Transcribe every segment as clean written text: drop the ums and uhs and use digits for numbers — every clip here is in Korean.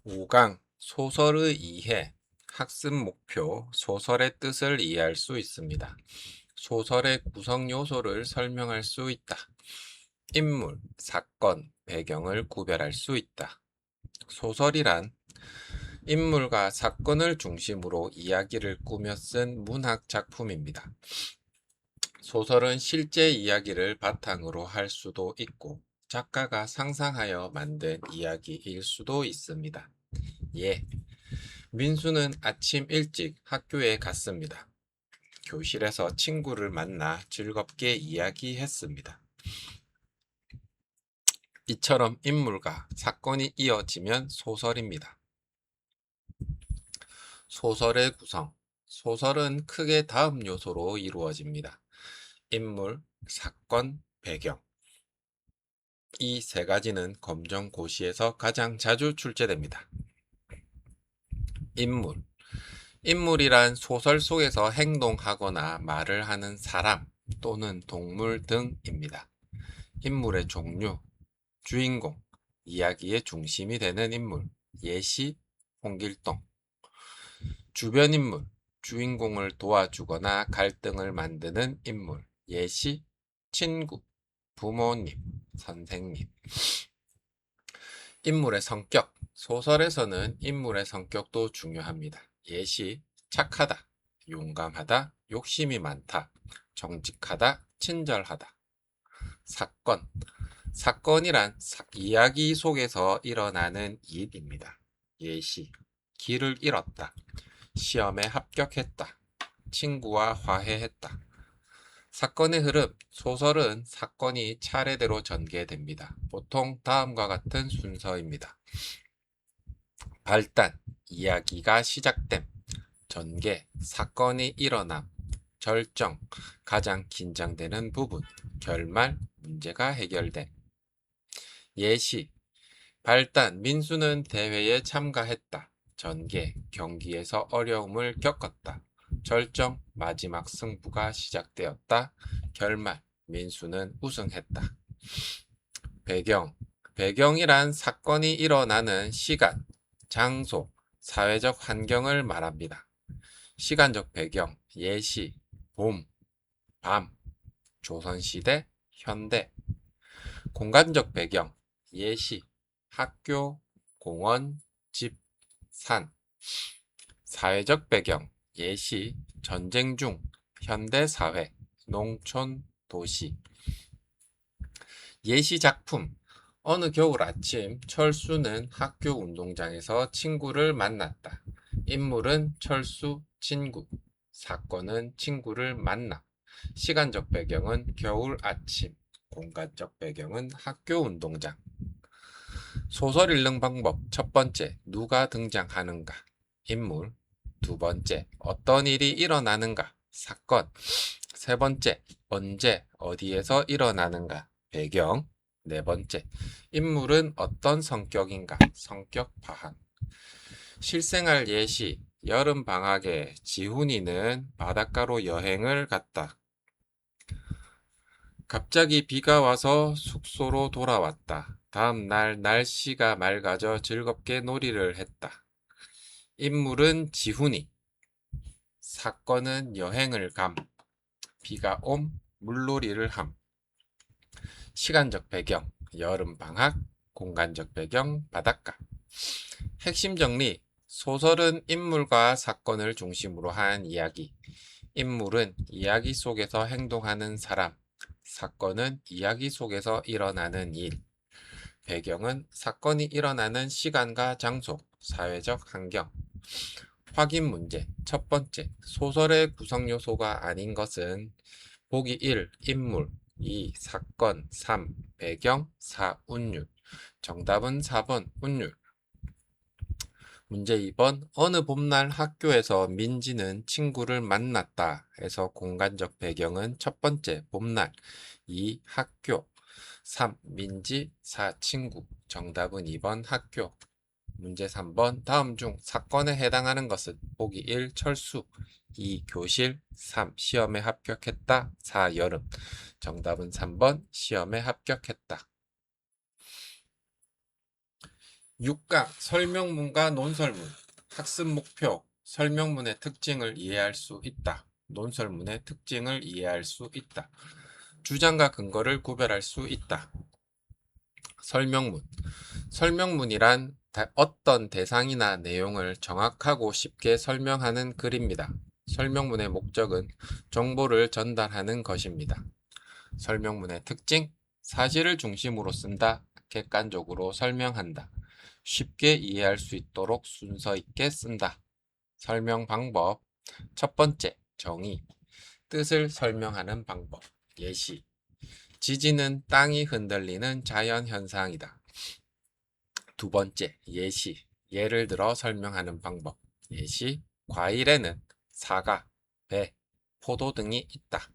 5강 소설의 이해, 학습 목표, 소설의 뜻을 이해할 수 있습니다. 소설의 구성 요소를 설명할 수 있다. 인물, 사건, 배경을 구별할 수 있다. 소설이란 인물과 사건을 중심으로 이야기를 꾸며 쓴 문학 작품입니다. 소설은 실제 이야기를 바탕으로 할 수도 있고 작가가 상상하여 만든 이야기일 수도 있습니다. 예. 민수는 아침 일찍 학교에 갔습니다. 교실에서 친구를 만나 즐겁게 이야기했습니다. 이처럼 인물과 사건이 이어지면 소설입니다. 소설의 구성. 소설은 크게 다음 요소로 이루어집니다. 인물, 사건, 배경. 이 세 가지는 검정고시에서 가장 자주 출제됩니다. 인물. 인물이란 소설 속에서 행동하거나 말을 하는 사람 또는 동물 등입니다. 인물의 종류, 주인공, 이야기의 중심이 되는 인물, 예시, 홍길동. 주변 인물, 주인공을 도와주거나 갈등을 만드는 인물, 예시, 친구, 부모님, 선생님. 인물의 성격, 소설에서는 인물의 성격도 중요합니다. 예시, 착하다, 용감하다, 욕심이 많다, 정직하다, 친절하다. 사건, 사건이란 이야기 속에서 일어나는 일입니다. 예시, 길을 잃었다, 시험에 합격했다, 친구와 화해했다. 사건의 흐름, 소설은 사건이 차례대로 전개됩니다. 보통 다음과 같은 순서입니다. 발단, 이야기가 시작됨, 전개, 사건이 일어남, 절정, 가장 긴장되는 부분, 결말, 문제가 해결됨. 예시, 발단, 민수는 대회에 참가했다. 전개, 경기에서 어려움을 겪었다. 절정, 마지막 승부가 시작되었다. 결말, 민수는 우승했다. 배경, 배경이란 사건이 일어나는 시간, 장소, 사회적 환경을 말합니다. 시간적 배경, 예시, 봄, 밤, 조선시대, 현대. 공간적 배경, 예시, 학교, 공원, 집, 산. 사회적 배경, 예시, 전쟁 중, 현대사회, 농촌, 도시. 예시 작품, 어느 겨울 아침 철수는 학교 운동장에서 친구를 만났다. 인물은 철수, 친구. 사건은 친구를 만나. 시간적 배경은 겨울 아침. 공간적 배경은 학교 운동장. 소설 읽는 방법. 첫 번째, 누가 등장하는가? 인물. 두 번째, 어떤 일이 일어나는가? 사건. 세 번째, 언제, 어디에서 일어나는가? 배경. 네 번째, 인물은 어떤 성격인가? 성격 파악. 실생활 예시. 여름 방학에 지훈이는 바닷가로 여행을 갔다. 갑자기 비가 와서 숙소로 돌아왔다. 다음 날 날씨가 맑아져 즐겁게 놀이를 했다. 인물은 지훈이. 사건은 여행을 감. 비가 옴. 물놀이를 함. 시간적 배경, 여름 방학. 공간적 배경, 바닷가. 핵심 정리. 소설은 인물과 사건을 중심으로 한 이야기. 인물은 이야기 속에서 행동하는 사람. 사건은 이야기 속에서 일어나는 일. 배경은 사건이 일어나는 시간과 장소, 사회적 환경. 확인 문제. 첫 번째, 소설의 구성 요소가 아닌 것은 보기 1. 인물 2. 사건 3. 배경 4. 운율. 정답은 4번 운율. 문제 2번 어느 봄날 학교에서 민지는 친구를 만났다 해서 공간적 배경은 첫 번째 봄날 2. 학교 3. 민지 4. 친구. 정답은 2번 학교. 문제 3번 다음 중 사건에 해당하는 것은 보기 1. 철수 2. 교실 3. 시험에 합격했다 4. 여름. 정답은 3번 시험에 합격했다. 6강 설명문과 논설문. 학습 목표. 설명문의 특징을 이해할 수 있다. 논설문의 특징을 이해할 수 있다. 주장과 근거를 구별할 수 있다. 설명문. 설명문이란 어떤 대상이나 내용을 정확하고 쉽게 설명하는 글입니다. 설명문의 목적은 정보를 전달하는 것입니다. 설명문의 특징. 사실을 중심으로 쓴다. 객관적으로 설명한다. 쉽게 이해할 수 있도록 순서 있게 쓴다. 설명 방법. 첫 번째, 정의. 뜻을 설명하는 방법. 예시. 지진은 땅이 흔들리는 자연 현상이다. 두 번째, 예시. 예를 들어 설명하는 방법. 예시. 과일에는 사과, 배, 포도 등이 있다.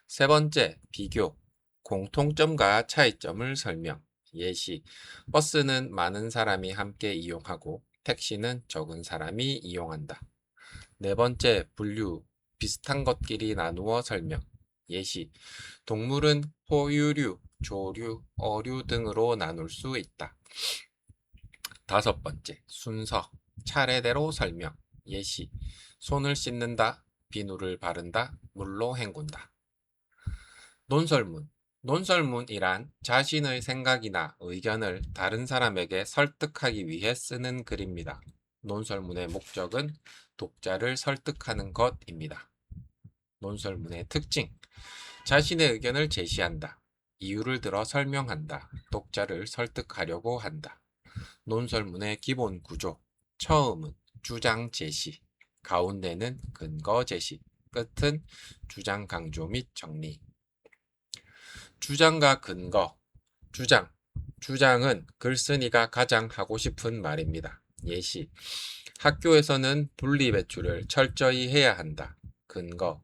세 번째, 비교. 공통점과 차이점을 설명. 예시. 버스는 많은 사람이 함께 이용하고 택시는 적은 사람이 이용한다. 네 번째, 분류. 비슷한 것끼리 나누어 설명. 예시. 동물은 포유류, 조류, 어류 등으로 나눌 수 있다. 다섯 번째, 순서. 차례대로 설명. 예시. 손을 씻는다, 비누를 바른다, 물로 헹군다. 논설문. 논설문이란 자신의 생각이나 의견을 다른 사람에게 설득하기 위해 쓰는 글입니다. 논설문의 목적은 독자를 설득하는 것입니다. 논설문의 특징. 자신의 의견을 제시한다. 이유를 들어 설명한다. 독자를 설득하려고 한다. 논설문의 기본 구조. 처음은 주장 제시, 가운데는 근거 제시, 끝은 주장 강조 및 정리. 주장과 근거. 주장. 주장은 글쓴이가 가장 하고 싶은 말입니다. 예시. 학교에서는 분리배출을 철저히 해야 한다. 근거.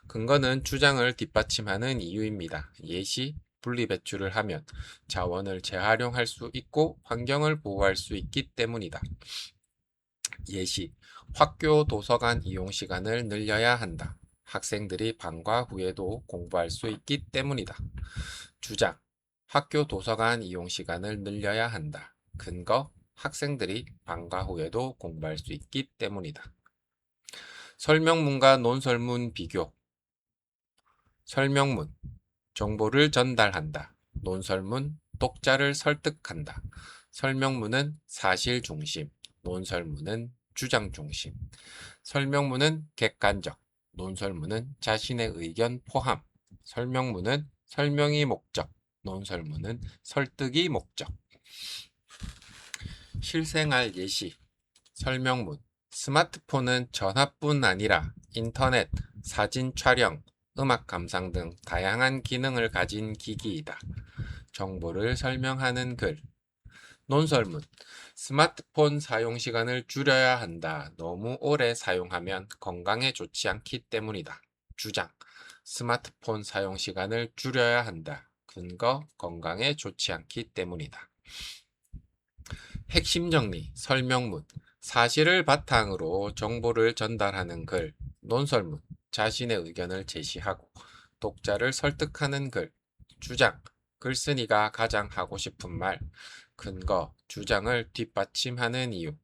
근거는 주장을 뒷받침하는 이유입니다. 예시. 분리배출을 하면 자원을 재활용할 수 있고 환경을 보호할 수 있기 때문이다. 예시. 학교 도서관 이용 시간을 늘려야 한다. 학생들이 방과 후에도 공부할 수 있기 때문이다. 주장. 학교 도서관 이용 시간을 늘려야 한다. 근거. 학생들이 방과 후에도 공부할 수 있기 때문이다. 설명문과 논설문 비교. 설명문. 정보를 전달한다. 논설문. 독자를 설득한다. 설명문은 사실 중심, 논설문은 주장 중심. 설명문은 객관적, 논설문은 자신의 의견 포함. 설명문은 설명이 목적, 논설문은 설득이 목적. 실생활 예시. 설명문. 스마트폰은 전화뿐 아니라 인터넷, 사진 촬영, 음악 감상 등 다양한 기능을 가진 기기이다. 정보를 설명하는 글. 논설문. 스마트폰 사용 시간을 줄여야 한다. 너무 오래 사용하면 건강에 좋지 않기 때문이다. 주장. 스마트폰 사용 시간을 줄여야 한다. 근거. 건강에 좋지 않기 때문이다. 핵심 정리. 설명문. 사실을 바탕으로 정보를 전달하는 글. 논설문. 자신의 의견을 제시하고 독자를 설득하는 글. 주장. 글쓴이가 가장 하고 싶은 말. 근거. 주장을 뒷받침하는 이유.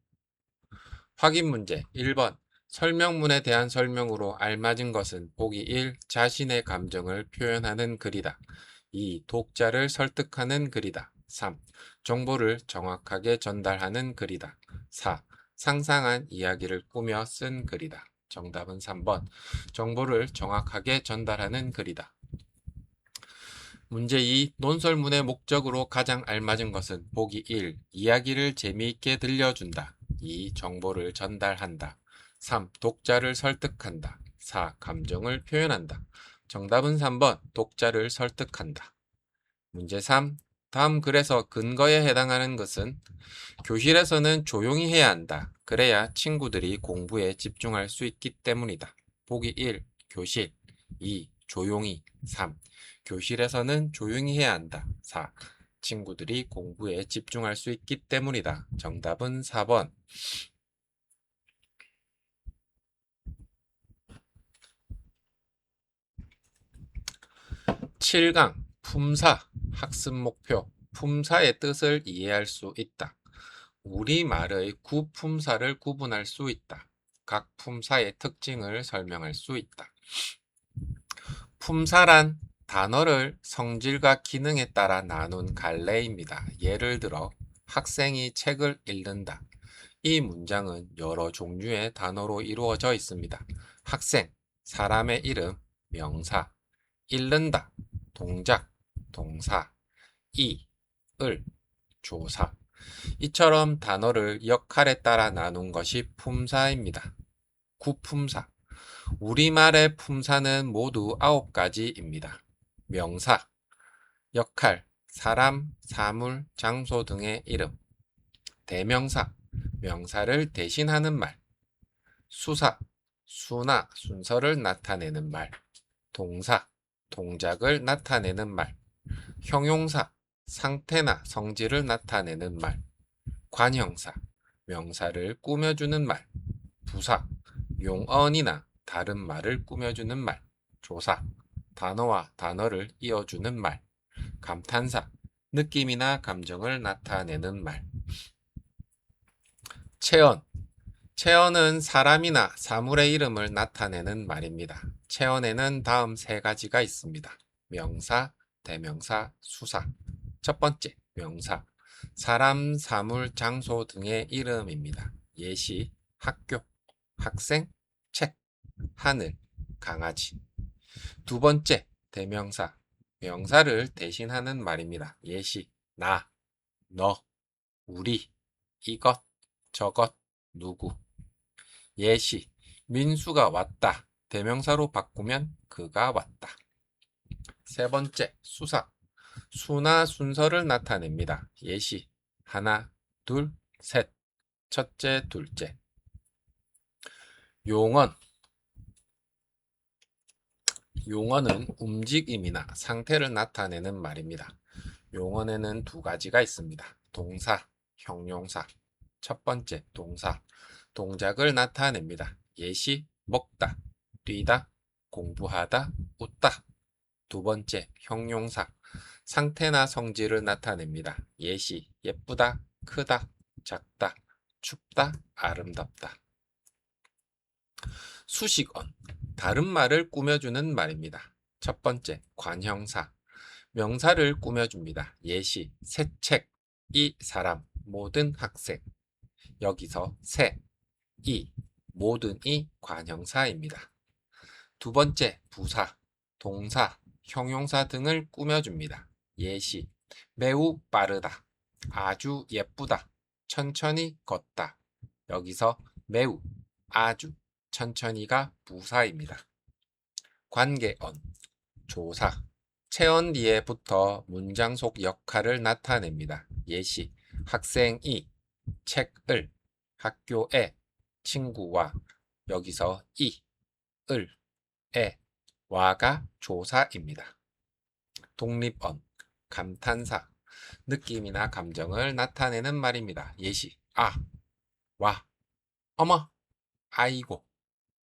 확인 문제 1번. 설명문에 대한 설명으로 알맞은 것은 보기 1. 자신의 감정을 표현하는 글이다. 2. 독자를 설득하는 글이다. 3. 정보를 정확하게 전달하는 글이다. 4. 상상한 이야기를 꾸며 쓴 글이다. 정답은 3번. 정보를 정확하게 전달하는 글이다. 문제 2. 논설문의 목적으로 가장 알맞은 것은 보기 1. 이야기를 재미있게 들려준다. 2. 정보를 전달한다. 3. 독자를 설득한다. 4. 감정을 표현한다. 정답은 3번. 독자를 설득한다. 문제 3. 다음 글에서 근거에 해당하는 것은 교실에서는 조용히 해야 한다. 그래야 친구들이 공부에 집중할 수 있기 때문이다. 보기 1. 교실 2. 조용히 3. 교실에서는 조용히 해야 한다. 4. 친구들이 공부에 집중할 수 있기 때문이다. 정답은 4번. 7강 품사 학습 목표 품사의 뜻을 이해할 수 있다. 우리말의 구품사를 구분할 수 있다. 각 품사의 특징을 설명할 수 있다. 품사란 단어를 성질과 기능에 따라 나눈 갈래입니다. 예를 들어 학생이 책을 읽는다. 이 문장은 여러 종류의 단어로 이루어져 있습니다. 학생, 사람의 이름, 명사, 읽는다, 동작, 동사, 을, 조사. 이처럼 단어를 역할에 따라 나눈 것이 품사입니다. 구품사. 우리말의 품사는 모두 9가지입니다. 명사, 역할, 사람, 사물, 장소 등의 이름. 대명사, 명사를 대신하는 말. 수사, 수나 순서를 나타내는 말. 동사, 동작을 나타내는 말. 형용사, 상태나 성질을 나타내는 말. 관형사, 명사를 꾸며주는 말. 부사, 용언이나 다른 말을 꾸며주는 말. 조사, 단어와 단어를 이어주는 말. 감탄사, 느낌이나 감정을 나타내는 말. 체언, 체언은 사람이나 사물의 이름을 나타내는 말입니다. 체언에는 다음 3가지가 있습니다. 명사, 대명사, 수사. 첫 번째, 명사. 사람, 사물, 장소 등의 이름입니다. 예시, 학교, 학생, 책, 하늘, 강아지. 두 번째, 대명사. 명사를 대신하는 말입니다. 예시, 나, 너, 우리, 이것, 저것, 누구. 예시, 민수가 왔다. 대명사로 바꾸면 그가 왔다. 세 번째, 수사. 수나 순서를 나타냅니다. 예시, 하나, 둘, 셋. 첫째, 둘째. 용언. 용언은 움직임이나 상태를 나타내는 말입니다. 용언에는 2가지가 있습니다. 동사, 형용사. 첫 번째, 동사. 동작을 나타냅니다. 예시, 먹다, 뛰다, 공부하다, 웃다. 두 번째, 형용사. 상태나 성질을 나타냅니다. 예시, 예쁘다, 크다, 작다, 춥다, 아름답다. 수식언. 다른 말을 꾸며주는 말입니다. 첫 번째, 관형사. 명사를 꾸며줍니다. 예시, 새 책, 이 사람, 모든 학생. 여기서 새, 이, 모든이 관형사입니다. 두 번째, 부사, 동사, 형용사 등을 꾸며줍니다. 예시, 매우 빠르다, 아주 예쁘다, 천천히 걷다. 여기서 매우, 아주, 천천히가 부사입니다. 관계언, 조사. 체언 뒤에 붙어 문장 속 역할을 나타냅니다. 예시, 학생이 책을, 학교에, 친구와. 여기서 이, 을, 에, 와가 조사입니다. 독립언, 감탄사. 느낌이나 감정을 나타내는 말입니다. 예시, 아, 와, 어머, 아이고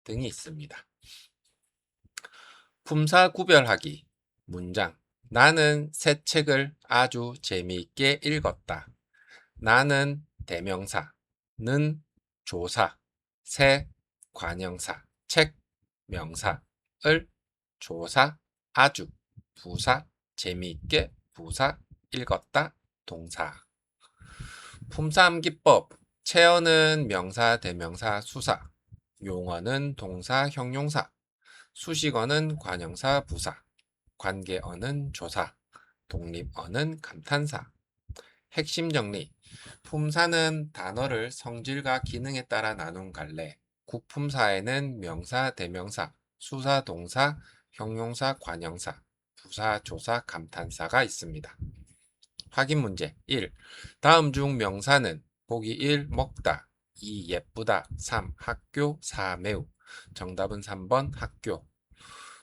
등이 있습니다. 품사 구별하기. 문장. 나는 새 책을 아주 재미있게 읽었다. 나는 대명사, 는 조사, 새 관형사, 책 명사, 을 조사, 아주 부사, 재미있게 부사, 읽었다 동사. 품사암기법. 체언은 명사, 대명사, 수사. 용언은 동사, 형용사. 수식어는 관형사, 부사. 관계어는 조사. 독립어는 감탄사. 핵심 정리. 품사는 단어를 성질과 기능에 따라 나눈 갈래. 국품사에는 명사, 대명사, 수사, 동사, 형용사, 관형사, 부사, 조사, 감탄사가 있습니다. 확인 문제 1. 다음 중 명사는 보기 1. 먹다, 2. 예쁘다, 3. 학교, 4. 매우. 정답은 3번 학교.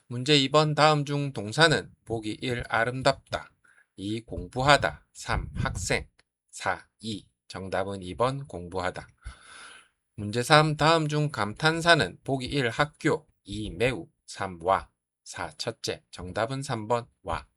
문제 2번 다음 중 동사는 보기 1. 아름답다, 2. 공부하다, 3. 학생, 4. 2. 정답은 2번 공부하다. 문제 3 다음 중 감탄사는 보기 1. 학교, 2. 매우, 3. 와, 4. 첫째. 정답은 3번 와.